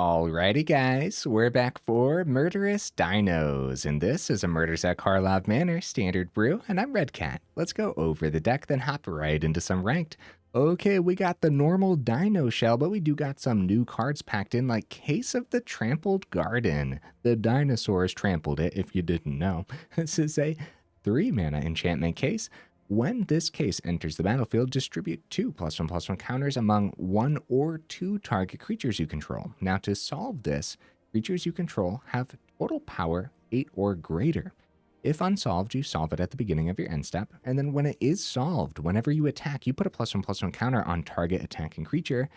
Alrighty, guys, we're back for Murderous Dinos, and this is a Murders at Karlov Manor Standard brew, and I'm Red Cat. Let's go over the deck, then hop right into some ranked. Okay, we got the normal Dino shell, but we do got some new cards packed in, like Case of the Trampled Garden. The Dinosaurs trampled it, if you didn't know. This is a 3-mana enchantment case. When this case enters the battlefield, distribute 2 +1/+1 counters among 1 or 2 target creatures you control. Now, to solve this, creatures you control have total power 8 or greater. If unsolved, you solve it at the beginning of your end step, and then when it is solved, whenever you attack, you put a +1/+1 counter on target attacking creature.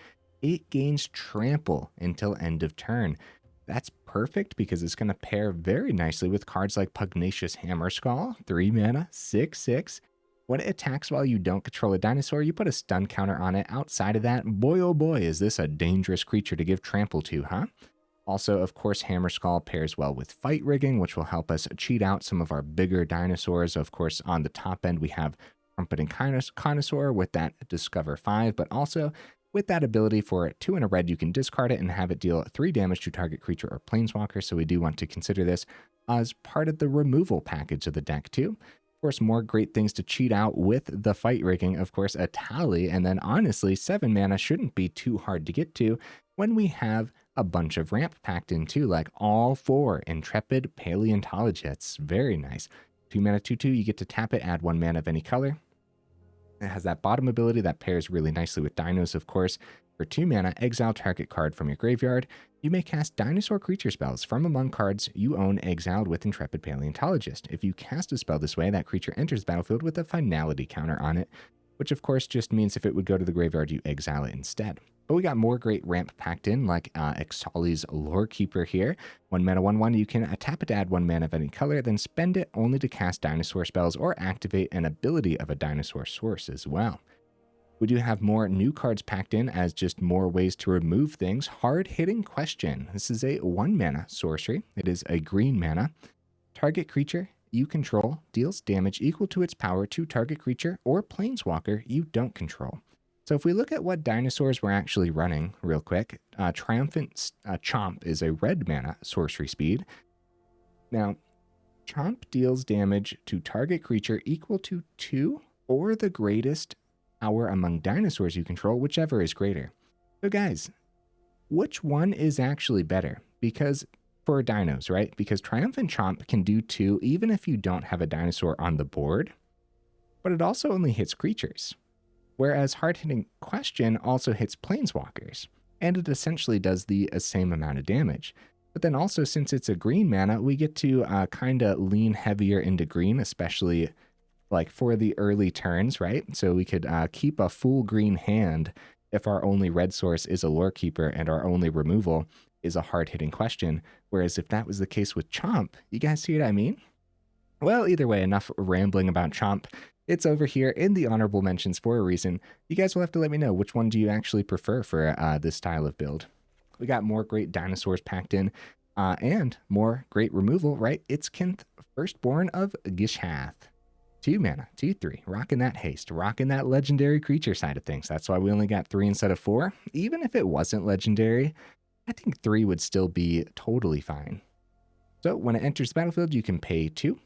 It gains trample until end of turn. That's perfect because it's going to pair very nicely with cards like Pugnacious Hammerskull, 3 mana, 6/6. When it attacks while you don't control a dinosaur, you put a stun counter on it. Outside of that, boy oh boy, is this a dangerous creature to give trample to, huh? Also, of course, Hammerskull pairs well with fight rigging, which will help us cheat out some of our bigger dinosaurs. Of course, on the top end, we have Trumpeting Carnosaur with that Discover 5, but also with that ability for 2 in a red, you can discard it and have it deal 3 damage to target creature or planeswalker, so we do want to consider this as part of the removal package of the deck too. Of course, more great things to cheat out with the fight rigging, of course, Etali, and then honestly, 7 mana shouldn't be too hard to get to when we have a bunch of ramp packed in too, like all 4 Intrepid Paleontologists. Very nice. 2 mana, 2/2, you get to tap it, add 1 mana of any color. It has that bottom ability that pairs really nicely with dinos, of course. For 2 mana, exile target card from your graveyard. You may cast dinosaur creature spells from among cards you own exiled with Intrepid Paleontologist. If you cast a spell this way, that creature enters the battlefield with a finality counter on it, which of course just means if it would go to the graveyard, you exile it instead. But we got more great ramp packed in, like Ixalli's Lorekeeper here. 1 mana, 1/1, you can tap it to add 1 mana of any color, then spend it only to cast dinosaur spells or activate an ability of a dinosaur source as well. We do have more new cards packed in as just more ways to remove things. Hard-hitting question. This is a 1 mana sorcery. It is a green mana. Target creature you control deals damage equal to its power to target creature or planeswalker you don't control. So if we look at what dinosaurs we're actually running real quick, Triumphant Chomp is a red mana sorcery speed. Now, Chomp deals damage to target creature equal to 2 or the greatest power among dinosaurs you control, whichever is greater. So guys, which one is actually better? Because for dinos, right? Because Triumphant Chomp can do 2 even if you don't have a dinosaur on the board, but it also only hits creatures. Whereas Hard-Hitting Question also hits planeswalkers, and it essentially does the same amount of damage. But then also, since it's a green mana, we get to kind of lean heavier into green, especially like for the early turns, right? So we could keep a full green hand if our only red source is a Lorekeeper and our only removal is a Hard-Hitting Question. Whereas if that was the case with Chomp, you guys see what I mean? Well, either way, enough rambling about Chomp. It's over here in the honorable mentions for a reason. You guys will have to let me know which one do you actually prefer for this style of build. We got more great dinosaurs packed in and more great removal, right? Itzquinth, Firstborn of Gishath. 2 mana, 2/3, rocking that haste, rocking that legendary creature side of things. That's why we only got 3 instead of 4. Even if it wasn't legendary, I think 3 would still be totally fine. So when it enters the battlefield, you can pay 2.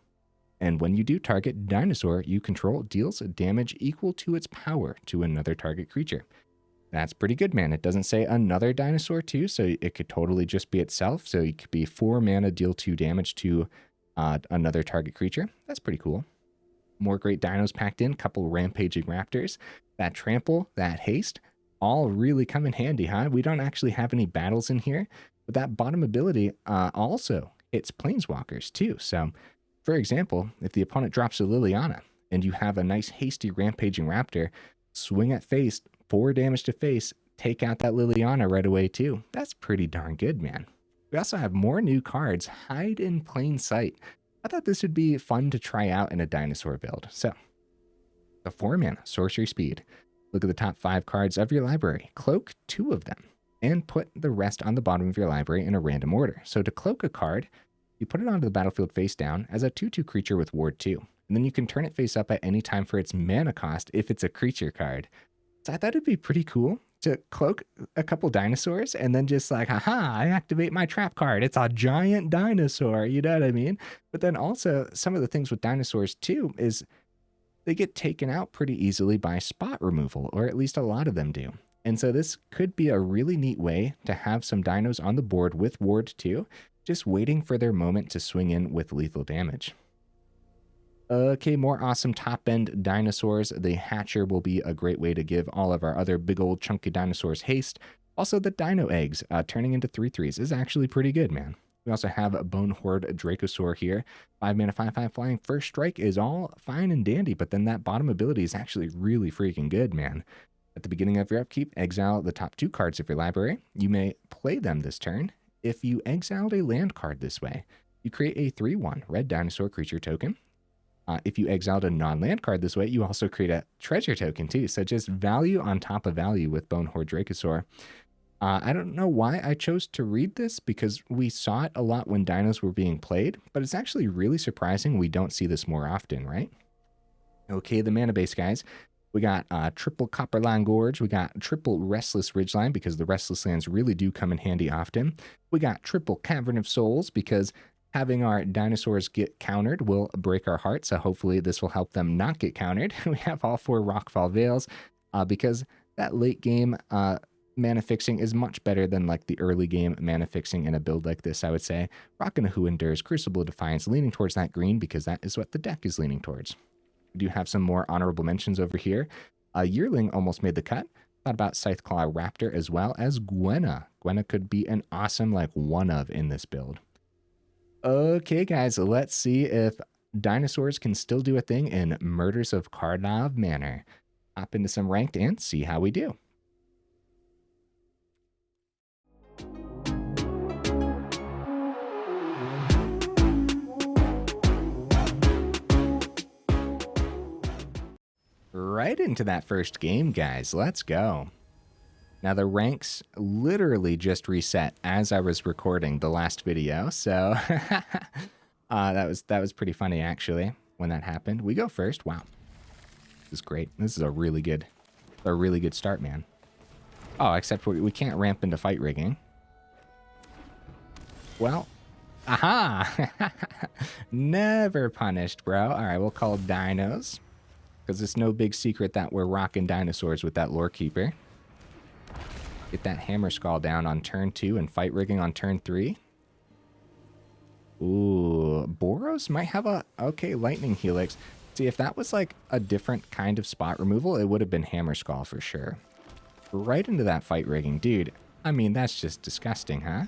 And when you do, target dinosaur you control deals damage equal to its power to another target creature. That's pretty good, man. It doesn't say another dinosaur too, so it could totally just be itself. So it could be 4 mana, deal 2 damage to another target creature. That's pretty cool. More great dinos packed in, couple Rampaging Raptors. That trample, that haste, all really come in handy, huh? We don't actually have any battles in here, but that bottom ability also hits planeswalkers too. So for example, if the opponent drops a Liliana and you have a nice hasty Rampaging Raptor, swing at face, 4 damage to face, take out that Liliana right away too. That's pretty darn good, man. We also have more new cards, Hide in Plain Sight. I thought this would be fun to try out in a dinosaur build. So, the 4 mana sorcery speed. Look at the top 5 cards of your library. Cloak 2 of them and put the rest on the bottom of your library in a random order. So to cloak a card, you put it onto the battlefield face down as a 2/2 creature with Ward 2. And then you can turn it face up at any time for its mana cost if it's a creature card. So I thought it'd be pretty cool to cloak a couple dinosaurs and then just like, haha, I activate my trap card. It's a giant dinosaur. You know what I mean? But then also some of the things with dinosaurs too is they get taken out pretty easily by spot removal, or at least a lot of them do. And so this could be a really neat way to have some dinos on the board with Ward 2, just waiting for their moment to swing in with lethal damage. Okay, more awesome top-end dinosaurs. The Hatcher will be a great way to give all of our other big old chunky dinosaurs haste. Also, the Dino Eggs turning into 3/3s is actually pretty good, man. We also have a Bonehoard Dracosaur here. 5 mana, 5/5 flying. First strike is all fine and dandy, but then that bottom ability is actually really freaking good, man. At the beginning of your upkeep, exile the top 2 cards of your library. You may play them this turn. If you exiled a land card this way, you create a 3/1 red dinosaur creature token. If you exiled a non-land card this way, you also create a treasure token too. So just value on top of value with Bonehoard Dracosaur. I don't know why I chose to read this because we saw it a lot when dinos were being played, but it's actually really surprising we don't see this more often, right? Okay, the mana base, guys. We got triple Copperline Gorge. We got triple Restless Ridgeline because the Restless lands really do come in handy often. We got triple Cavern of Souls because having our dinosaurs get countered will break our heart, so hopefully this will help them not get countered. We have all 4 Rockfall Vales because that late game mana fixing is much better than like the early game mana fixing in a build like this, I would say. Rockin' Who Endures, Crucible, Defiance, leaning towards that green because that is what the deck is leaning towards. We do have some more honorable mentions over here. Yearling almost made the cut. Thought about Scytheclaw Raptor as well as Gwenna. Gwenna could be an awesome like one of in this build. Okay, guys, let's see if dinosaurs can still do a thing in Murders of Karlov Manor. Hop into some ranked and see how we do. Right into that first game, guys. Let's go. Now, the ranks literally just reset as I was recording the last video, so that was pretty funny, actually, when that happened. We go first. Wow. This is great. This is a really good start, man. Oh, except we can't ramp into fight rigging. Well, aha! Never punished, bro. All right, we'll call dinos, because it's no big secret that we're rocking dinosaurs with that Lorekeeper. Get that Hammerskull down on turn 2 and fight rigging on turn 3. Ooh, Boros might have a... Okay, Lightning Helix. See, if that was like a different kind of spot removal, it would have been Hammerskull for sure. Right into that fight rigging. Dude, I mean, that's just disgusting, huh?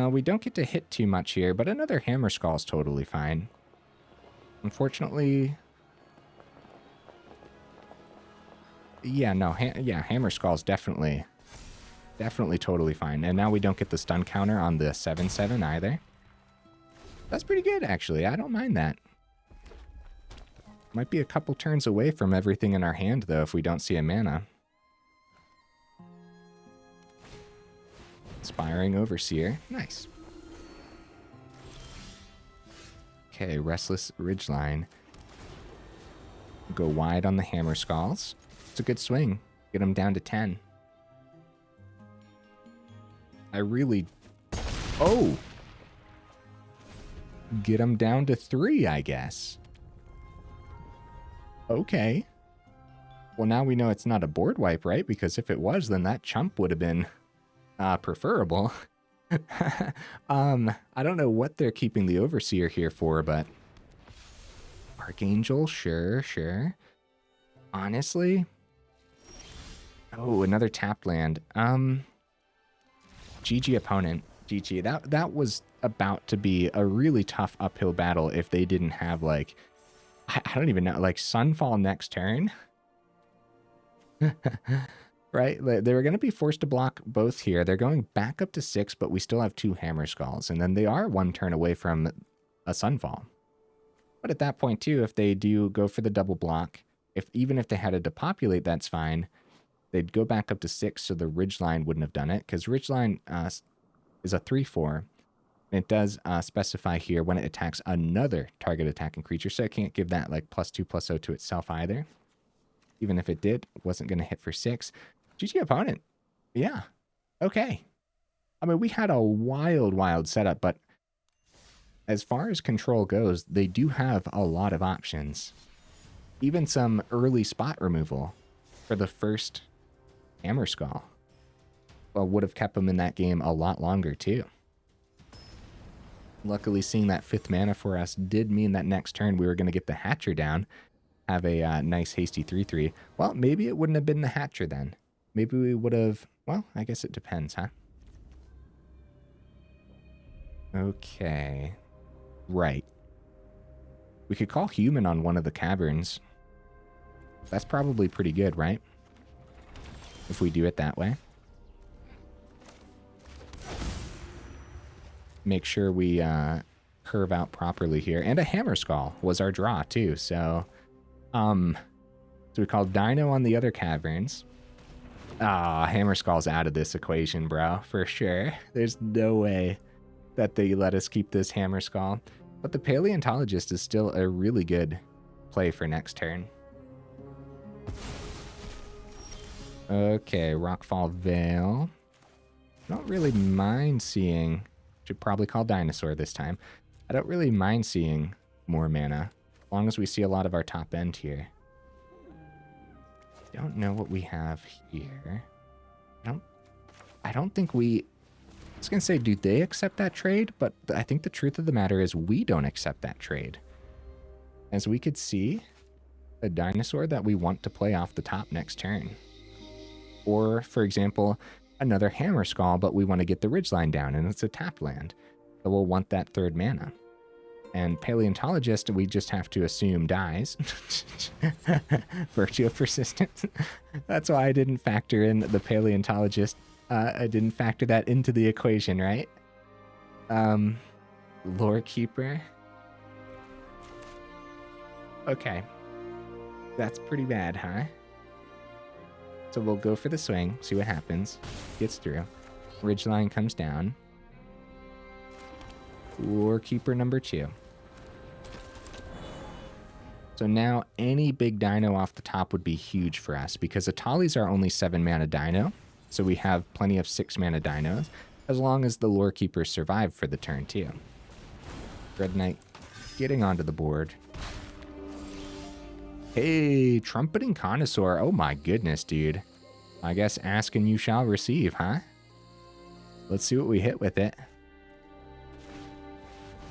We don't get to hit too much here, but another Hammerskull is totally fine. Unfortunately... Yeah, no, Hammerskull's definitely totally fine. And now we don't get the stun counter on the 7/7 either. That's pretty good, actually. I don't mind that. Might be a couple turns away from everything in our hand, though, if we don't see a mana. Inspiring Overseer. Nice. Okay, Restless Ridgeline. Go wide on the Hammerskulls. It's a good swing. Get them down to 10. I really... Oh! Get them down to 3, I guess. Okay. Well, now we know it's not a board wipe, right? Because if it was, then that chump would have been preferable. I don't know what they're keeping the Overseer here for, but... Archangel, sure. Honestly... Oh, another tapped land. GG opponent. GG. That was about to be a really tough uphill battle if they didn't have, like... I don't even know, like, Sunfall next turn? Right? They were going to be forced to block both here. They're going back up to 6, but we still have 2 Hammerskulls. And then they are 1 turn away from a Sunfall. But at that point, too, if they do go for the double block, even if they had to depopulate, that's fine. They'd go back up to 6, so the Ridgeline wouldn't have done it, because Ridgeline is a 3/4. It does specify here when it attacks another target attacking creature, so it can't give that like +2/+0 to itself either. Even if it did, it wasn't going to hit for 6. GG opponent. Yeah. Okay. I mean, we had a wild setup, but as far as control goes, they do have a lot of options. Even some early spot removal for the first Hammerskull. Well, would have kept them in that game a lot longer, too. Luckily, seeing that 5th mana for us did mean that next turn we were going to get the Hatcher down, have a nice hasty 3-3. Well, maybe it wouldn't have been the Hatcher then. Maybe we would have... Well, I guess it depends, huh? Okay. Right. We could call Human on one of the caverns. That's probably pretty good, right? If we do it that way. Make sure we curve out properly here. And a Hammerskull was our draw, too. So we called Dino on the other caverns. Ah, Hammerskull's out of this equation, bro. For sure. There's no way that they let us keep this Hammerskull. But the Paleontologist is still a really good play for next turn. Okay, Rockfall Vale. I don't really mind seeing... Should probably call Dinosaur this time. I don't really mind seeing more mana, as long as we see a lot of our top end here. Don't know what we have here. I don't think we... I was going to say, do they accept that trade? But I think the truth of the matter is we don't accept that trade. As we could see, a Dinosaur that we want to play off the top next turn. Or, for example, another Hammerskull, but we want to get the Ridgeline down, and it's a tap land. So we'll want that 3rd mana. And Paleontologist, we just have to assume dies. Virtue of Persistence. That's why I didn't factor in the Paleontologist. I didn't factor that into the equation, right? Lorekeeper. Okay. That's pretty bad, huh? So we'll go for the swing, see what happens. Gets through. Ridgeline comes down. Lorekeeper number 2. So now any big dino off the top would be huge for us because Etali's our only 7 mana dino. So we have plenty of 6 mana dinos as long as the Lorekeepers survive for the turn too. Red Knight getting onto the board. Hey, Trumpeting Carnosaur. Oh my goodness, dude. I guess ask and you shall receive, huh? Let's see what we hit with it.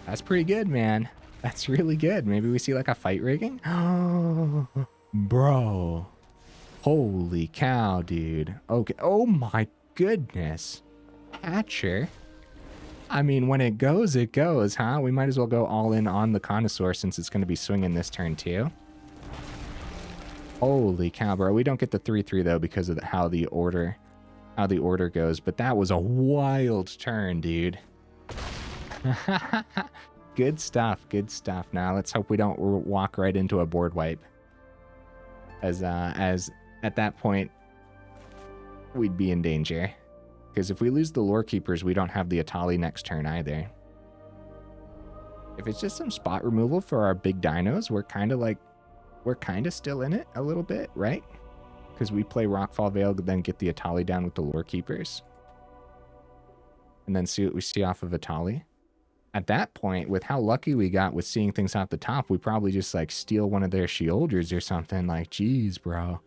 That's pretty good, man. That's really good. Maybe we see like a fight rigging? Oh, bro. Holy cow, dude. Okay. Oh my goodness. Hatcher. I mean, when it goes, huh? We might as well go all in on the Carnosaur since it's going to be swinging this turn too. Holy cow, bro. We don't get the 3-3 though because of how the order goes, but that was a wild turn, dude. Good stuff, good stuff. Now let's hope we don't walk right into a board wipe. As at that point we'd be in danger. Because if we lose the Lorekeepers, we don't have the Etali next turn either. If it's just some spot removal for our big dinos, we're kind of still in it a little bit, right? Because we play Rockfall Vale, then get the Etali down with the Lorekeepers. And then see what we see off of Etali. At that point, with how lucky we got with seeing things off the top, we probably just like steal one of their Shielders or something. Like, geez, bro.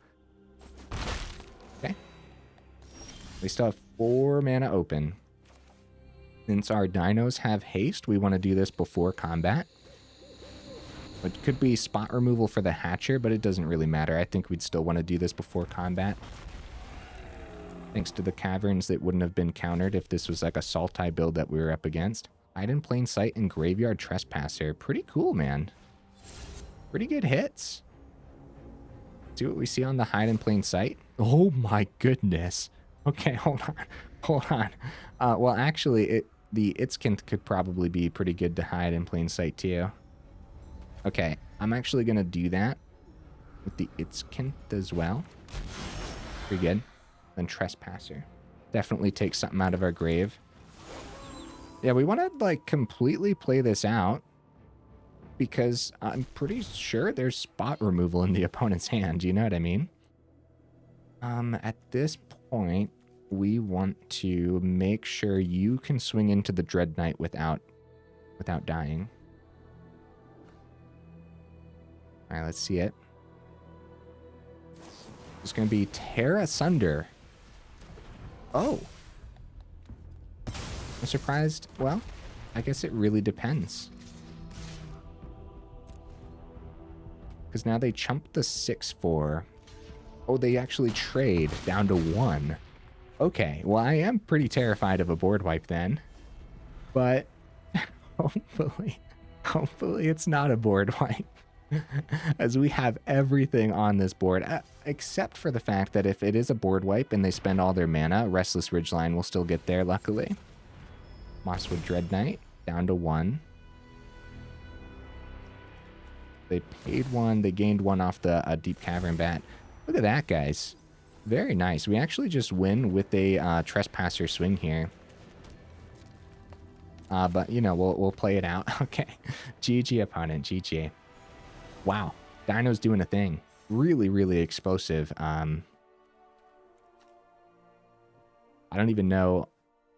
Okay. We still have 4 mana open. Since our dinos have haste, we want to do this before combat. It could be spot removal for the Hatcher, but it doesn't really matter. I think we'd still want to do this before combat. Thanks to the caverns that wouldn't have been countered if this was like a Sultai build that we were up against. Hide in Plain Sight and Graveyard Trespasser. Pretty cool, man. Pretty good hits. See what we see on the Hide in Plain Sight? Oh my goodness. Okay, hold on. Well, actually, the Itzquinth could probably be pretty good to hide in plain sight too. Okay, I'm actually going to do that with the Itzquinth as well. Pretty good. Then Trespasser. Definitely take something out of our grave. Yeah, we want to like completely play this out. because I'm pretty sure there's spot removal in the opponent's hand. You know what I mean? At this point, we want to make sure you can swing into the Dread Knight without dying. All right, let's see it. It's going to be Tear Asunder. Oh. I'm surprised. Well, I guess it really depends. Because now they chumped the 6/4. Oh, they actually trade down to 1. Okay, well, I am pretty terrified of a board wipe then. But hopefully it's not a board wipe. As we have everything on this board, except for the fact that if it is a board wipe and they spend all their mana, Restless Ridgeline will still get there, luckily. Mosswood Dread Knight, down to 1. They paid 1, they gained 1 off the Deep Cavern Bat. Look at that, guys. Very nice. We actually just win with a Trespasser swing here. But, you know, we'll play it out. Okay. GG, opponent. GG. Wow. Dino's doing a thing. Really, really explosive. I don't even know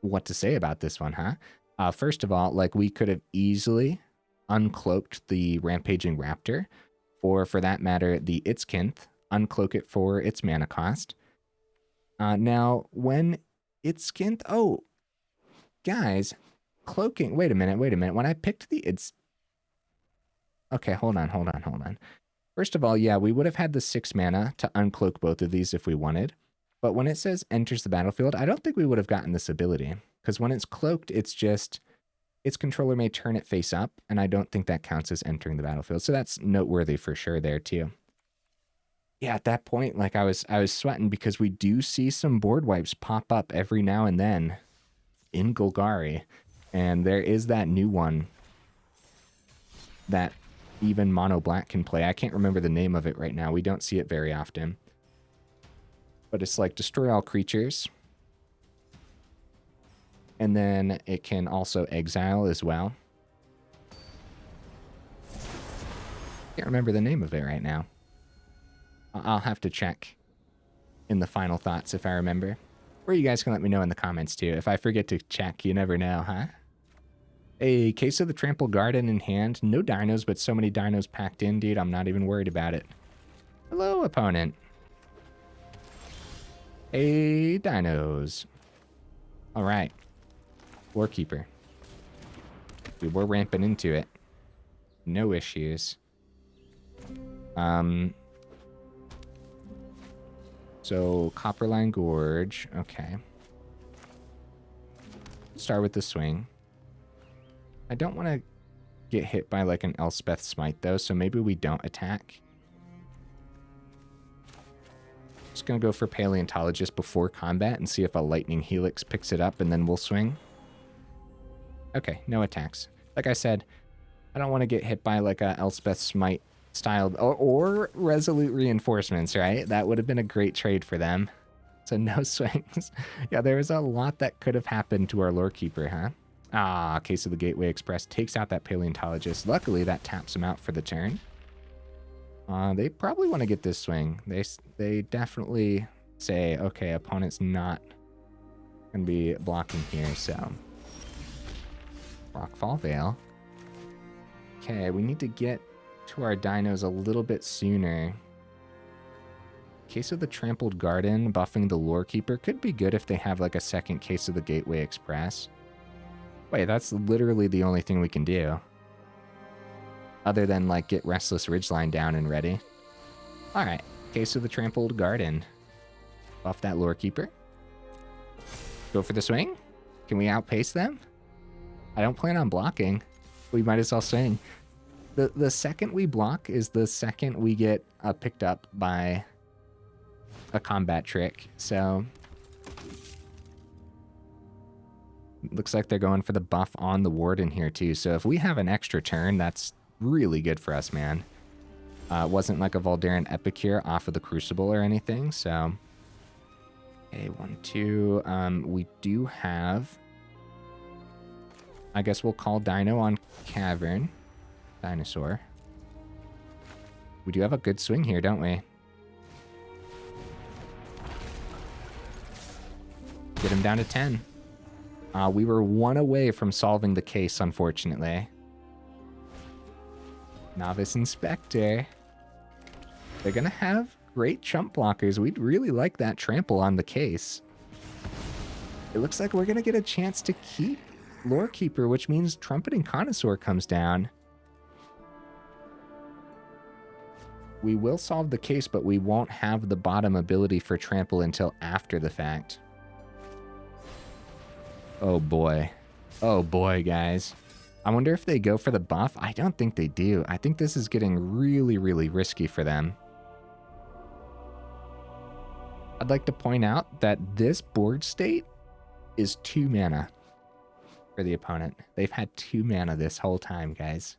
what to say about this one, huh? First of all, like, we could have easily uncloaked the Rampaging Raptor, or for that matter, the Itzquinth, uncloak it for its mana cost. Now, when Itzquinth... Oh, guys, cloaking... Wait a minute. When I picked the Okay, hold on. First of all, yeah, we would have had the 6 mana to uncloak both of these if we wanted. But when it says enters the battlefield, I don't think we would have gotten this ability. Because when it's cloaked, it's just... Its controller may turn it face up, and I don't think that counts as entering the battlefield. So that's noteworthy for sure there, too. Yeah, at that point, like, I was sweating because we do see some board wipes pop up every now and then in Golgari. And there is that new one that even Mono Black can play. I can't remember the name of it right now. We don't see it very often. But it's like destroy all creatures. And then it can also exile as well. Can't remember the name of it right now. I'll have to check in the final thoughts if I remember. Or you guys can let me know in the comments too. If I forget to check, you never know, huh? A case of the Trampled Garden in hand. No dinos, but so many dinos packed in, dude. I'm not even worried about it. Hello, opponent. Hey, dinos. All right. Lorekeeper. Dude, we're ramping into it. No issues. So, Copperline Gorge. Okay. Start with the swing. I don't want to get hit by like an Elspeth Smite though, so maybe we don't attack. Just gonna go for Paleontologist before combat and see if a Lightning Helix picks it up and then we'll swing. Okay, no attacks. Like I said, I don't want to get hit by like a Elspeth Smite styled or Resolute Reinforcements, right? That would have been a great trade for them. So no swings. Yeah, there was a lot that could have happened to our Lorekeeper, huh? Ah, Case of the Gateway Express takes out that Paleontologist. Luckily, that taps him out for the turn. They probably want to get this swing. They definitely say, okay, opponent's not going to be blocking here, so... Rockfall Vale. Okay, we need to get to our dinos a little bit sooner. Case of the Trampled Garden, buffing the Lorekeeper could be good if they have like a second Case of the Gateway Express. Wait, that's literally the only thing we can do. Other than, like, get Restless Ridgeline down and ready. Alright, Case of the Trampled Garden. Buff that Lorekeeper. Go for the swing? Can we outpace them? I don't plan on blocking. We might as well swing. The second we block is the second we get picked up by a combat trick, so... Looks like they're going for the buff on the Warden here, too. So if we have an extra turn, that's really good for us, man. It wasn't like a Voldaren Epicure off of the Crucible or anything, so... Okay, 1, 2. We do have... I guess we'll call Dino on Cavern. Dinosaur. We do have a good swing here, don't we? Get him down to 10. We were 1 away from solving the case, unfortunately. Novice Inspector. They're going to have great chump blockers. We'd really like that trample on the case. It looks like we're going to get a chance to keep Lorekeeper, which means Trumpeting Carnosaur comes down. We will solve the case, but we won't have the bottom ability for trample until after the fact. Oh boy. Oh boy, guys. I wonder if they go for the buff. I don't think they do. I think this is getting really, really risky for them. I'd like to point out that this board state is 2 mana for the opponent. They've had 2 mana this whole time, guys.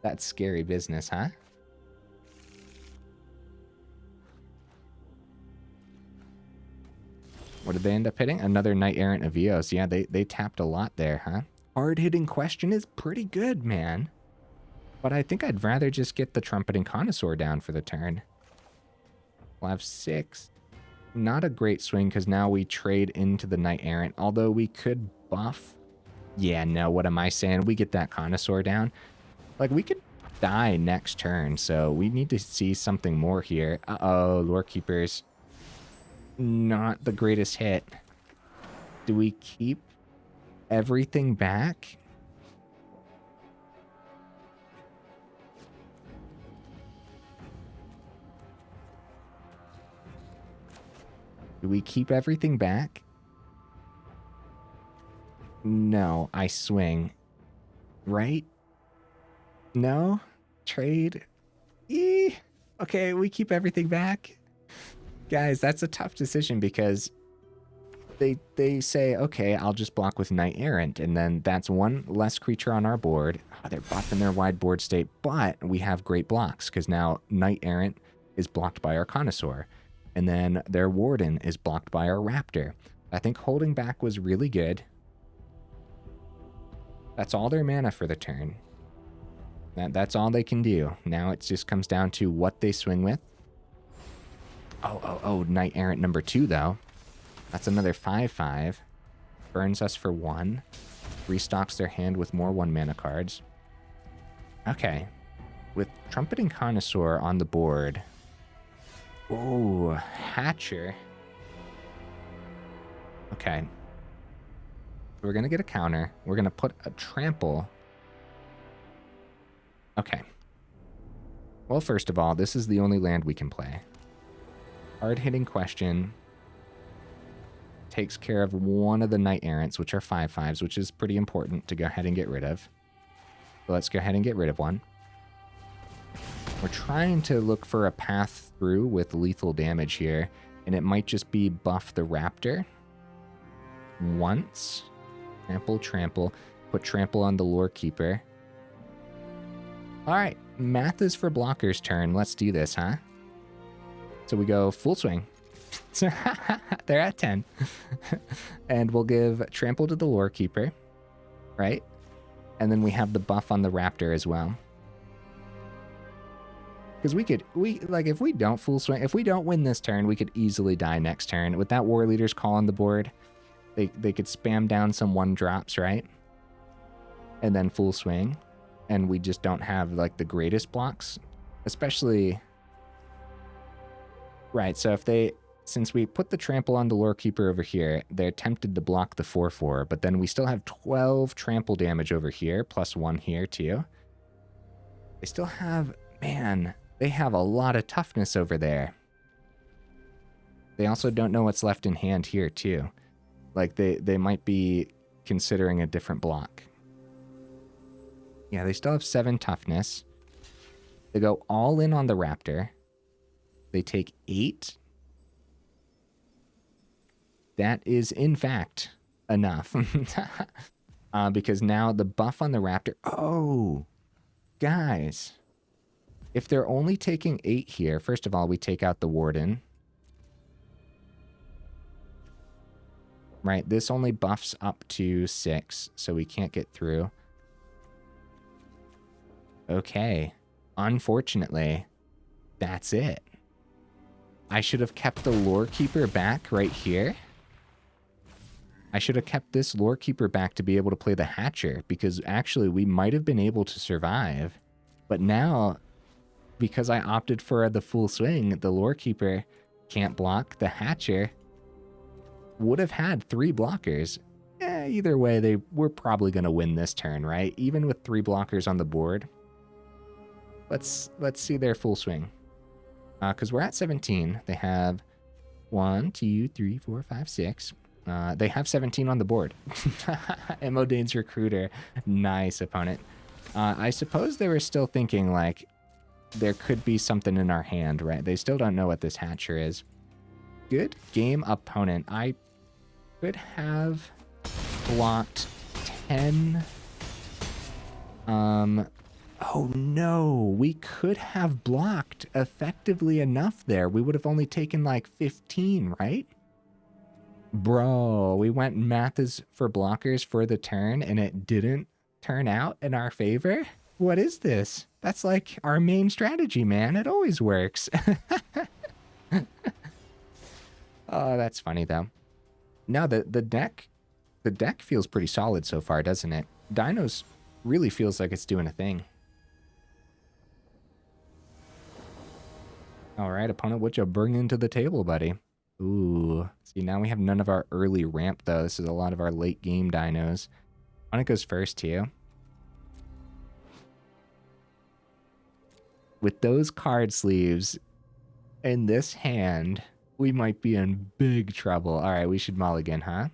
That's scary business, huh? What did they end up hitting? Another Knight Errant of Eos. Yeah, they tapped a lot there, huh? Hard-hitting question is pretty good, man. But I think I'd rather just get the Trumpeting Carnosaur down for the turn. We'll have 6. Not a great swing, because now we trade into the Knight Errant. Although we could buff. Yeah, no, what am I saying? We get that Carnosaur down. Like, we could die next turn, so we need to see something more here. Uh-oh, Lorekeeper's not the greatest hit. Do we keep everything back? Do we keep everything back? No, I swing. Right? No? Trade? Okay, we keep everything back. Guys, that's a tough decision because they say, okay, I'll just block with Knight Errant, and then that's 1 less creature on our board. Oh, they're buffing their wide board state, but we have great blocks because now Knight Errant is blocked by our Carnosaur, and then their Warden is blocked by our Raptor. I think holding back was really good. That's all their mana for the turn. That's all they can do. Now it just comes down to what they swing with. Oh, Knight Errant number 2, though. That's another 5/5. Burns us for 1. Restocks their hand with more 1-mana cards. Okay. With Trumpeting Carnosaur on the board. Ooh, Hatcher. Okay. We're going to get a counter. We're going to put a trample. Okay. Well, first of all, this is the only land we can play. Hard-hitting question. Takes care of 1 of the Knight Errants, which are 5/5s, which is pretty important to go ahead and get rid of. So let's go ahead and get rid of 1. We're trying to look for a path through with lethal damage here, and it might just be buff the Raptor once. Trample. Put trample on the Lorekeeper. All right, math is for blockers' turn. Let's do this, huh? So we go full swing. They're at 10. And we'll give trample to the Lorekeeper, right? And then we have the buff on the Raptor as well. Because if we don't full swing, if we don't win this turn, we could easily die next turn. With that War Leader's Call on the board, they could spam down some 1-drops, right? And then full swing. And we just don't have, like, the greatest blocks. Especially... Right, so since we put the trample on the Lorekeeper over here, they're tempted to block the 4/4, but then we still have 12 trample damage over here, plus 1 here, too. They still have... Man, they have a lot of toughness over there. They also don't know what's left in hand here, too. Like, they might be considering a different block. Yeah, they still have 7 toughness. They go all in on the Raptor. They take 8. That is, in fact, enough. Because now the buff on the Raptor... Oh, guys. If they're only taking 8 here, first of all, we take out the Warden. Right, this only buffs up to 6, so we can't get through. Okay. Unfortunately, that's it. I should have kept the Lorekeeper back right here. I should have kept this Lorekeeper back to be able to play the Hatcher, because actually we might have been able to survive. But now, because I opted for the full swing, the Lorekeeper can't block. The Hatcher would have had 3 blockers. Either way, they were probably going to win this turn, right? Even with 3 blockers on the board. Let's see their full swing. Because we're at 17. They have 1, 2, 3, 4, 5, 6. They have 17 on the board. Emodane's Recruiter. Nice opponent. I suppose they were still thinking, like, there could be something in our hand, right? They still don't know what this Hatcher is. Good game, opponent. I could have blocked 10. Oh no, we could have blocked effectively enough there. We would have only taken like 15, right? Bro, we went Mathis for blockers for the turn and it didn't turn out in our favor? What is this? That's like our main strategy, man. It always works. Oh, that's funny though. No, the deck feels pretty solid so far, doesn't it? Dinos really feels like it's doing a thing. All right, opponent, what you bring to the table, buddy? Ooh, see, now we have none of our early ramp, though. This is a lot of our late game dinos. Opponent goes first, too. With those card sleeves in this hand, we might be in big trouble. All right, we should mulligan, huh?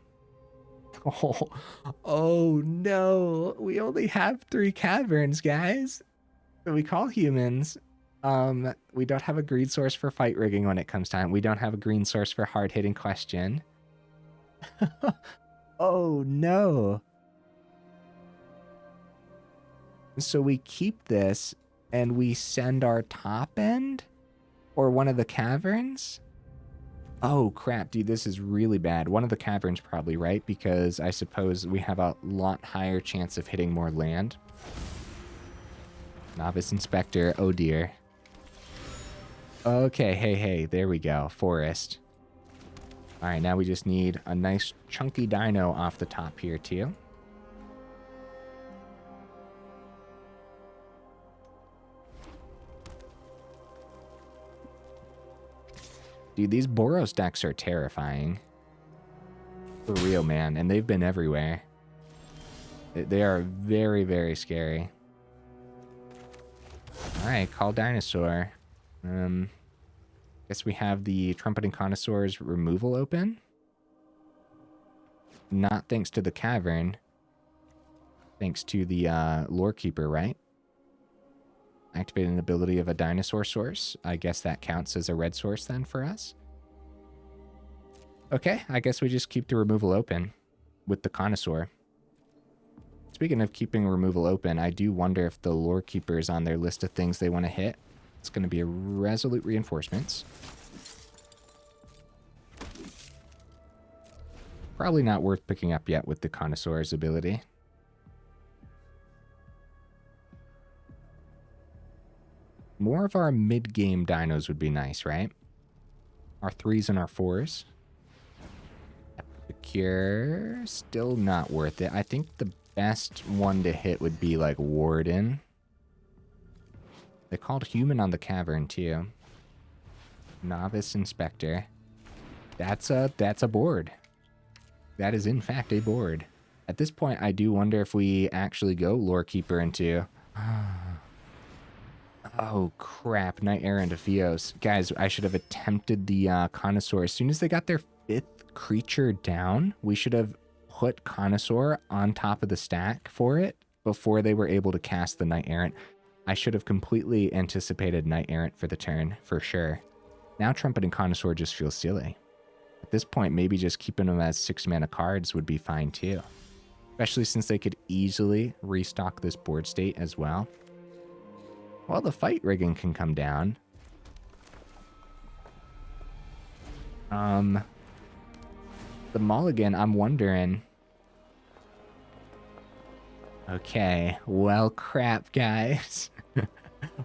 Oh no, we only have 3 caverns, guys. So we call humans. We don't have a green source for fight rigging when it comes time. We don't have a green source for hard-hitting question. Oh no. So we keep this and we send our top end or one of the caverns? Oh crap, dude, this is really bad. One of the caverns probably, right? Because I suppose we have a lot higher chance of hitting more land. Novice Inspector, oh dear. Okay, hey, there we go. Forest. All right, now we just need a nice chunky dino off the top here too. Dude, these Boros decks are terrifying. For real, man. And they've been everywhere. They are very, very scary. Alright, call Dinosaur. Guess we have the Trumpeting Carnosaur's removal open. Not thanks to the Cavern. Thanks to the Lorekeeper, right? Activate an ability of a dinosaur source. I guess that counts as a red source then for us. Okay, I guess we just keep the removal open with the Carnosaur. Speaking of keeping removal open, I do wonder if the Lorekeeper is on their list of things they want to hit. It's going to be a Resolute Reinforcements. Probably not worth picking up yet with the Carnosaur's ability. More of our mid-game dinos would be nice, right? Our 3s and our 4s. Epicure, still not worth it. I think the best one to hit would be like Warden. They called Human on the Cavern too. Novice Inspector. That's a board. That is in fact a board. At this point, I do wonder if we actually go Lorekeeper into... Oh, crap. Knight Errant of Fios. Guys, I should have attempted the Carnosaur. As soon as they got their 5th creature down, we should have put Carnosaur on top of the stack for it before they were able to cast the Knight Errant. I should have completely anticipated Knight Errant for the turn, for sure. Now Trumpeting Carnosaur just feels silly. At this point, maybe just keeping them as 6-mana cards would be fine too. Especially since they could easily restock this board state as well. Well, the fight rigging can come down. The mulligan, I'm wondering. Okay, well, crap, guys.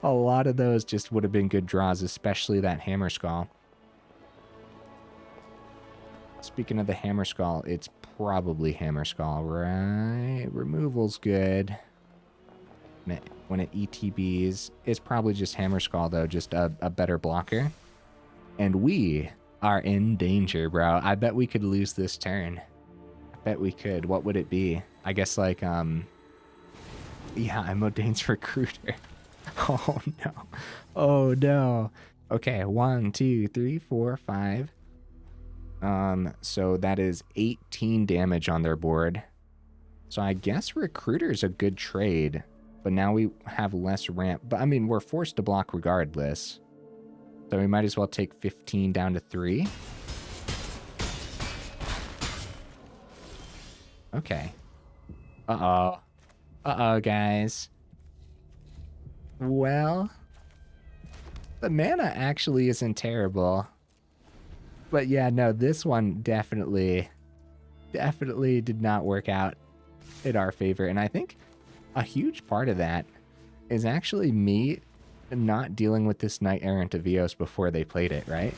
A lot of those just would have been good draws, especially that Hammerskull. Speaking of the Hammerskull, it's probably Hammerskull, right? Removal's good. When it ETBs, it's probably just Hammerskull, though, just a better blocker. And we are in danger, bro. I bet we could lose this turn. I bet we could. What would it be? I guess, like, yeah, Imodane's Recruiter. Oh, no. Oh, no. Okay, 1, 2, 3, 4, 5. So that is 18 damage on their board. So I guess Recruiter's a good trade, but now we have less ramp. But I mean, we're forced to block regardless. So we might as well take 15 down to 3. Okay. Uh-oh. Uh-oh, guys. Well, the mana actually isn't terrible. But yeah, no, this one definitely did not work out in our favor. And I think a huge part of that is actually me not dealing with this Knight Errant of Eos before they played it, right?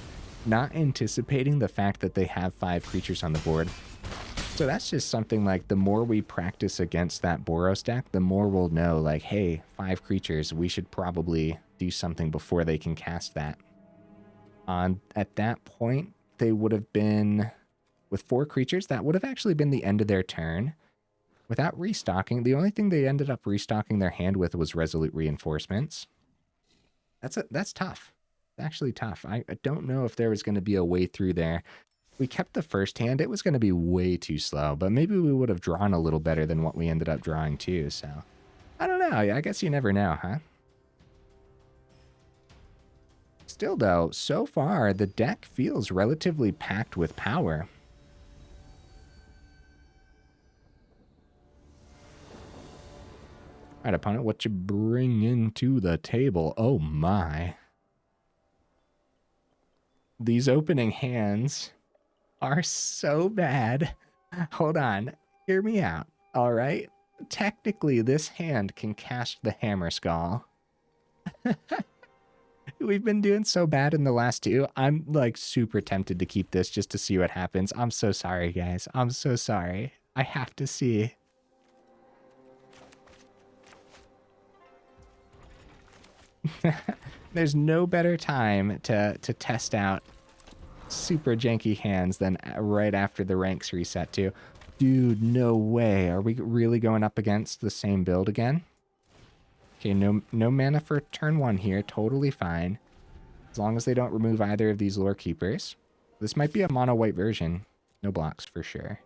Not anticipating the fact that they have 5 creatures on the board. So that's just something like the more we practice against that Boros deck, the more we'll know, like, hey, 5 creatures, we should probably do something before they can cast that. At that point, they would have been, with 4 creatures, that would have actually been the end of their turn. Without restocking, the only thing they ended up restocking their hand with was Resolute Reinforcements. That's tough. It's actually tough. I don't know if there was going to be a way through there. We kept the first hand, it was going to be way too slow, but maybe we would have drawn a little better than what we ended up drawing too, so. I don't know, I guess you never know, huh? Still though, so far, the deck feels relatively packed with power. All right, opponent, what you bringing to the table? Oh my. These opening hands are so bad. Hold on, hear me out, all right? Technically, this hand can cast the Hammerskull. We've been doing so bad in the last 2. I'm like super tempted to keep this just to see what happens. I'm so sorry, guys. I'm so sorry. I have to see. There's no better time to test out super janky hands than right after the ranks reset too. Dude, no way. Are we really going up against the same build again? Okay, no mana for turn 1 here. Totally fine. As long as they don't remove either of these Lorekeepers. This might be a mono white version. No blocks for sure.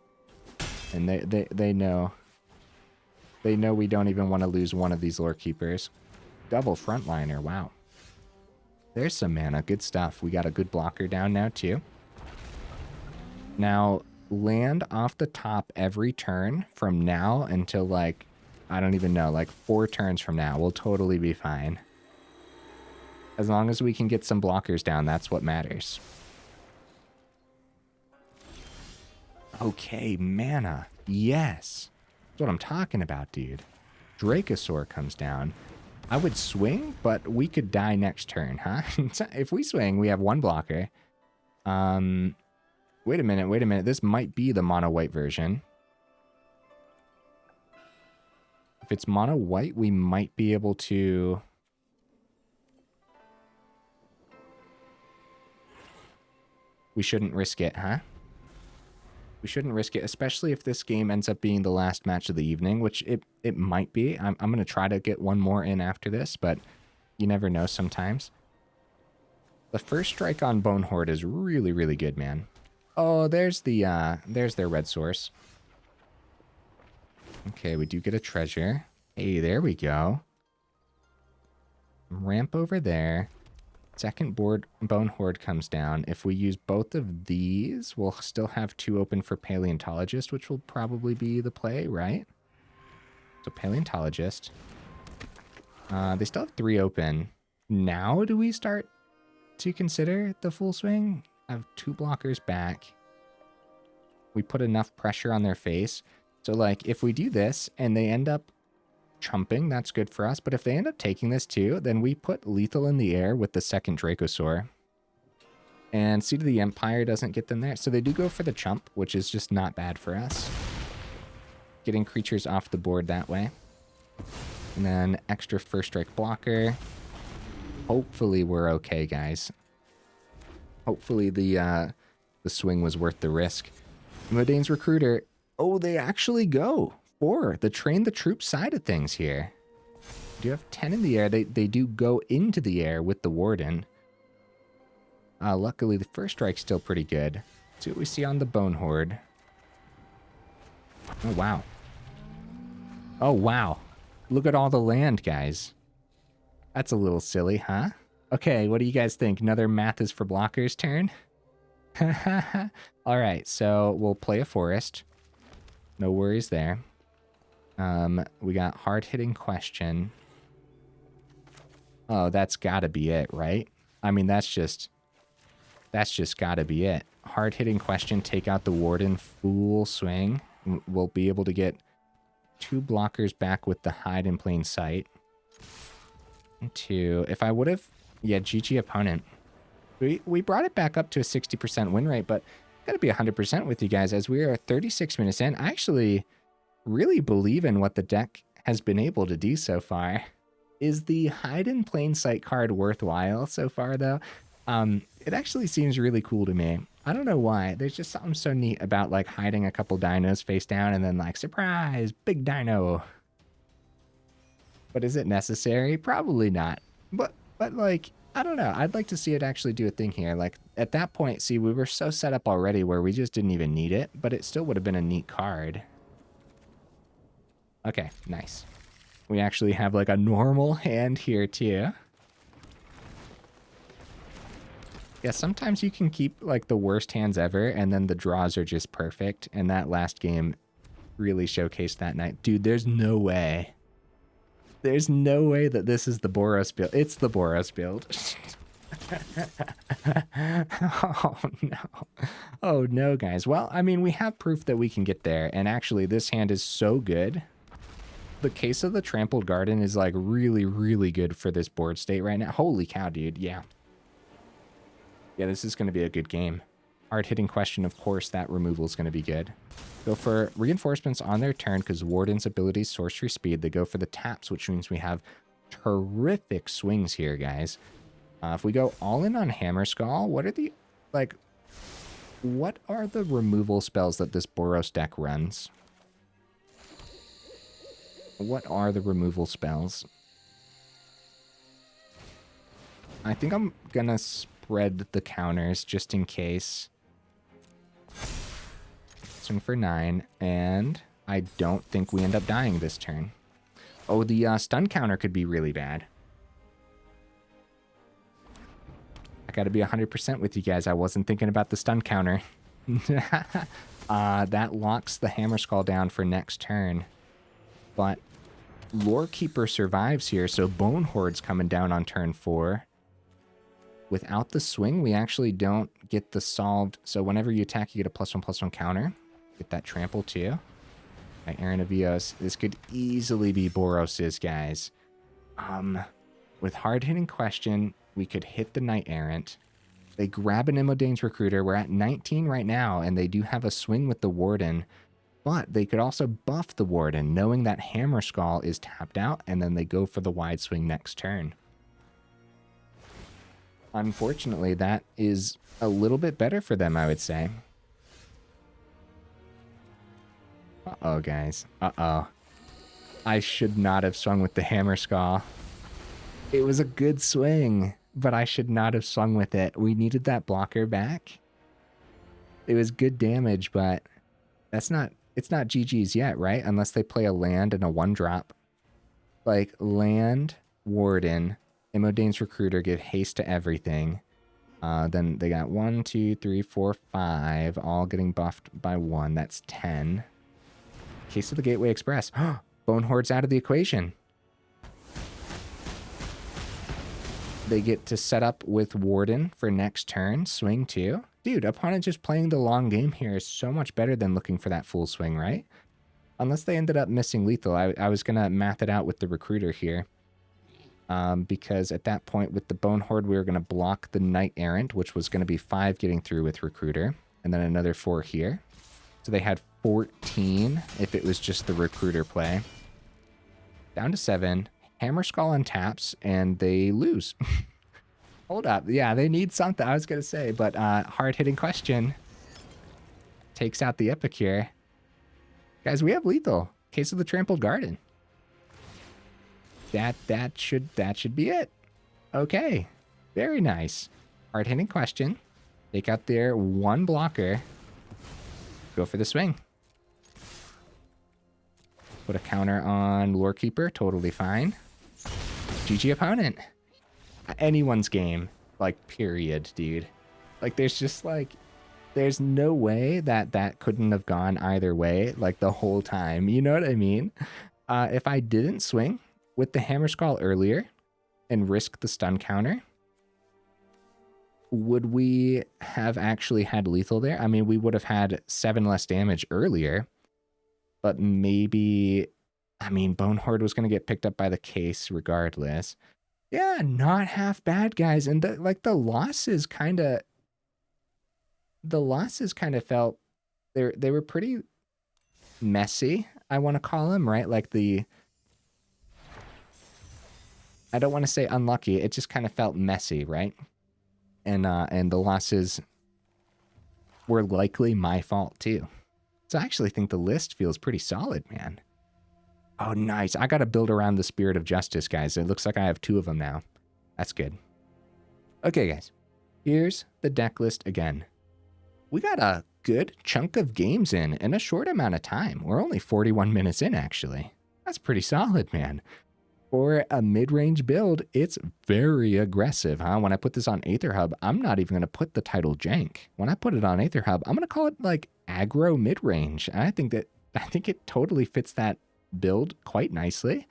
And they know. They know we don't even want to lose one of these Lorekeepers. Double frontliner, wow. There's some mana, good stuff. We got a good blocker down now too. Now, land off the top every turn from now until like, I don't even know, like 4 turns from now. We'll totally be fine. As long as we can get some blockers down, that's what matters. Okay, mana. Yes. That's what I'm talking about, dude. Dracosaur comes down. I would swing, but we could die next turn, huh? If we swing, we have 1 blocker. Wait a minute. This might be the mono white version. If it's mono white, we might be able to... We shouldn't risk it, huh? We shouldn't risk it, especially if this game ends up being the last match of the evening, which it might be. I'm going to try to get one more in after this, but you never know sometimes. The first strike on Bonehoard is really, really good, man. Oh, there's their red source. Okay, we do get a treasure. Hey, there we go. Ramp over there. Second board, Bonehoard comes down. If we use both of these, we'll still have 2 open for Paleontologist, which will probably be the play, right? So Paleontologist. They still have 3 open. Now do we start to consider the full swing? I have 2 blockers back. we put enough pressure on their face. So like if we do this and they end up chumping, that's good for us. But if they end up taking this too, then we put lethal in the air with the second Dracosaur. And Seed of the Empire doesn't get them there. So they do go for the chump, which is just not bad for us. Getting creatures off the board that way. And then extra first strike blocker. Hopefully we're okay, guys. Hopefully the swing was worth the risk. Modane's Recruiter. Oh, they actually go for the train the troops side of things here. Do you have 10 in the air? They do go into the air with the Warden. Luckily, the first strike's still pretty good. Let's see what we see on the Bonehoard. Oh, wow. Oh, wow. Look at all the land, guys. That's a little silly, huh? Okay, what do you guys think? Another Math is for Blockers turn? All right, so we'll play a forest. No worries there. We got hard-hitting question. Oh, that's gotta be it, right? I mean, that's just gotta be it. Hard-hitting question, take out the Warden, full swing. We'll be able to get 2 blockers back with the hide in plain sight. 2. If I would have... Yeah, GG opponent. We brought it back up to a 60% win rate, but gotta be 100% with you guys as we are 36 minutes in. I actually really believe in what the deck has been able to do so far. Is the hide in plain sight card worthwhile so far, though? It actually seems really cool to me. I don't know why. There's just something so neat about like hiding a couple dinos face down and then like, surprise, big dino. But is it necessary? Probably not. But like, I don't know. I'd like to see it actually do a thing here. Like at that point, see, we were so set up already where we just didn't even need it, but it still would have been a neat card. Okay, nice. We actually have like a normal hand here too. Yeah, sometimes you can keep like the worst hands ever and then the draws are just perfect. And that last game really showcased that night. Dude, there's no way. There's no way that this is the Boros build. It's the Boros build. Oh, no. Oh, no, guys. Well, I mean, we have proof that we can get there. And actually, this hand is so good. The case of the Trampled Garden is like really, really good for this board state right now. Holy cow, dude. Yeah. Yeah, this is going to be a good game. Hard-hitting question, of course, that removal is going to be good. Go for reinforcements on their turn because Warden's ability, sorcery speed. They go for the taps, which means we have terrific swings here, guys. If we go all in on Hammerskull, what are the, like, what are the removal spells that this Boros deck runs? What are the removal spells? I think I'm going to spread the counters just in case. Swing for 9, and I don't think we end up dying this turn. Oh, the stun counter could be really bad. I gotta be 100% with you guys. I wasn't thinking about the stun counter. That locks the Hammerskull down for next turn. But Lorekeeper survives here, so Bonehoard's coming down on turn 4. Without the swing, we actually don't get the solved. So whenever you attack, you get a +1/+1 counter. Get that trample too. By Aaron Avios. This could easily be Boros's, guys. With hard-hitting question, we could hit the Knight Errant. They grab an Imodane's Recruiter. We're at 19 right now, and they do have a swing with the Warden. But they could also buff the Warden, knowing that Hammerskull is tapped out, and then they go for the wide swing next turn. Unfortunately, that is a little bit better for them, I would say. Uh-oh, guys. Uh-oh. I should not have swung with the Hammerskull. It was a good swing, but I should not have swung with it. We needed that blocker back. It was good damage, but that's not... It's not GG's yet, right? Unless they play a land and a 1-drop. Like, land, Warden... Imodane's Recruiter, give haste to everything. Then they got 1, 2, 3, 4, 5, all getting buffed by 1. That's 10. Case of the Gateway Express. Bonehoard's out of the equation. They get to set up with Warden for next turn, swing 2. Dude, opponent just playing the long game here is so much better than looking for that full swing, right? Unless they ended up missing lethal. I was going to math it out with the Recruiter here. Because at that point with the Bonehoard, we were going to block the Knight Errant, which was going to be 5 getting through with Recruiter. And then another 4 here. So they had 14 if it was just the Recruiter play. Down to 7. Hammerskull untaps, and they lose. Hold up. Yeah, they need something, I was going to say. But hard-hitting question. Takes out the Epic here. Guys, we have lethal. Case of the Trampled Garden. That should be it. Okay. Very nice. Hard-hitting question. Take out their 1 blocker. Go for the swing. Put a counter on Lorekeeper. Totally fine. GG opponent. Anyone's game. Like, period, dude. Like, there's just, like... There's no way that couldn't have gone either way, like, the whole time. You know what I mean? If I didn't swing with the Hammerskull earlier and risk the stun counter, would we have actually had lethal there? I mean, we would have had 7 less damage earlier, but maybe... I mean, Bonehoard was going to get picked up by the case regardless. Yeah, not half bad, guys. And, the losses kind of... The losses kind of felt... They were pretty messy, I want to call them, right? Like the... I don't want to say unlucky. It just kind of felt messy, right? And the losses were likely my fault too. So I actually think the list feels pretty solid, man. Oh, nice. I got to build around the Spirit of Justice, guys. It looks like I have 2 of them now. That's good. Okay, guys. Here's the deck list again. We got a good chunk of games in a short amount of time. We're only 41 minutes in, actually. That's pretty solid, man. For a mid-range build, it's very aggressive, huh? When I put this on Aether Hub, I'm not even going to put the title jank. When I put it on Aether Hub, I'm going to call it like aggro mid-range. I think it totally fits that build quite nicely.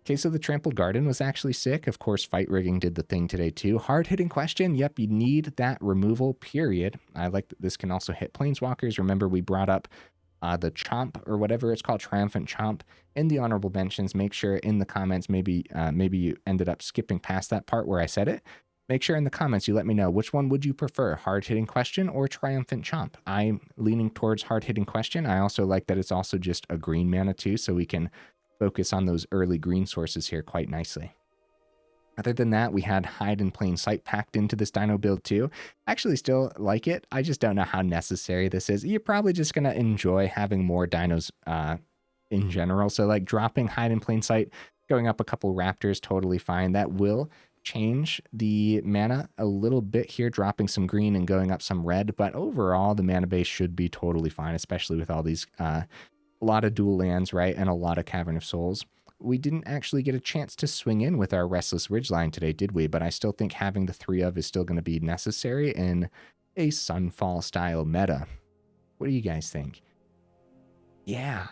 Case of the Trampled Garden was actually sick. Of course, Fight Rigging did the thing today too. Hard-hitting question. Yep, you need that removal, period. I like that this can also hit Planeswalkers. Remember, we brought up the Chomp, or whatever it's called, Triumphant Chomp, in the honorable mentions. Make sure in the comments, maybe you ended up skipping past that part where I said it. Make sure in the comments you let me know, which one would you prefer, hard-hitting question or Triumphant Chomp? I'm leaning towards hard-hitting question. I also like that it's also just a green mana too, so we can focus on those early green sources here quite nicely. Other than that, we had Hide in Plain Sight packed into this dino build too. I actually still like it. I just don't know how necessary this is. You're probably just going to enjoy having more dinos in general. So like dropping Hide in Plain Sight, going up a couple raptors, totally fine. That will change the mana a little bit here, dropping some green and going up some red. But overall, the mana base should be totally fine, especially with all these, a lot of dual lands, right? And a lot of Cavern of Souls. We didn't actually get a chance to swing in with our Restless Ridgeline today, did we? But I still think having the 3 of is still going to be necessary in a Sunfall style meta. What do you guys think? Yeah.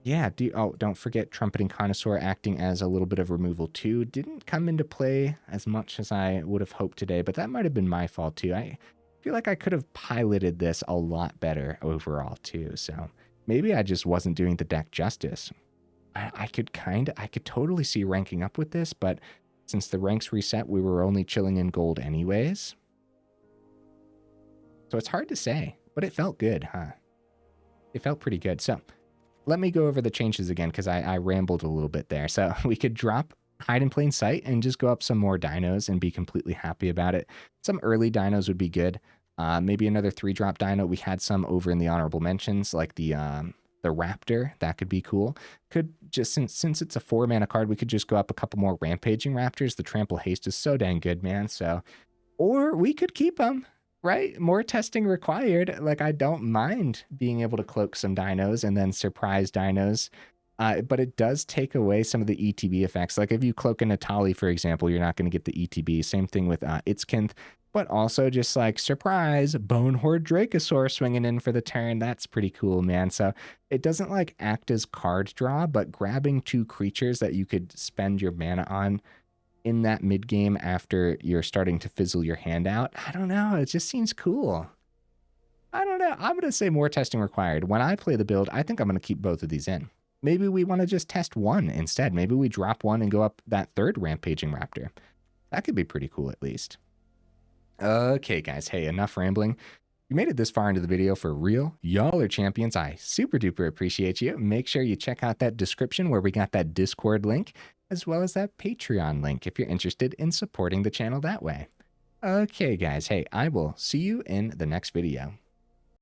Yeah, don't forget Trumpeting Carnosaur acting as a little bit of removal too. Didn't come into play as much as I would have hoped today, but that might have been my fault too. I feel like I could have piloted this a lot better overall too. So maybe I just wasn't doing the deck justice. I could totally see ranking up with this, but since the ranks reset, we were only chilling in gold anyways. So it's hard to say, but it felt good, huh? It felt pretty good. So let me go over the changes again, because I rambled a little bit there. So we could drop Hide in Plain Sight and just go up some more dinos and be completely happy about it. Some early dinos would be good. Maybe another 3-drop dino. We had some over in the honorable mentions, like the Raptor. That could be cool. Could just, since it's a 4-mana card, we could just go up a couple more Rampaging Raptors. The Trample Haste is so dang good, man. So, or we could keep them, right? More testing required. Like, I don't mind being able to cloak some dinos and then surprise dinos. But it does take away some of the ETB effects. Like if you cloak an Etali, for example, you're not going to get the ETB. Same thing with Itzquinth. But also just like, surprise, Bonehoard Dracosaur swinging in for the turn. That's pretty cool, man. So it doesn't like act as card draw, but grabbing 2 creatures that you could spend your mana on in that mid game after you're starting to fizzle your hand out. I don't know. It just seems cool. I don't know. I'm going to say more testing required. When I play the build, I think I'm going to keep both of these in. Maybe we want to just test one instead. Maybe we drop one and go up that third Rampaging Raptor. That could be pretty cool at least. Okay, guys. Hey, enough rambling. You made it this far into the video for real. Y'all are champions. I super duper appreciate you. Make sure you check out that description where we got that Discord link, as well as that Patreon link if you're interested in supporting the channel that way. Okay, guys. Hey, I will see you in the next video.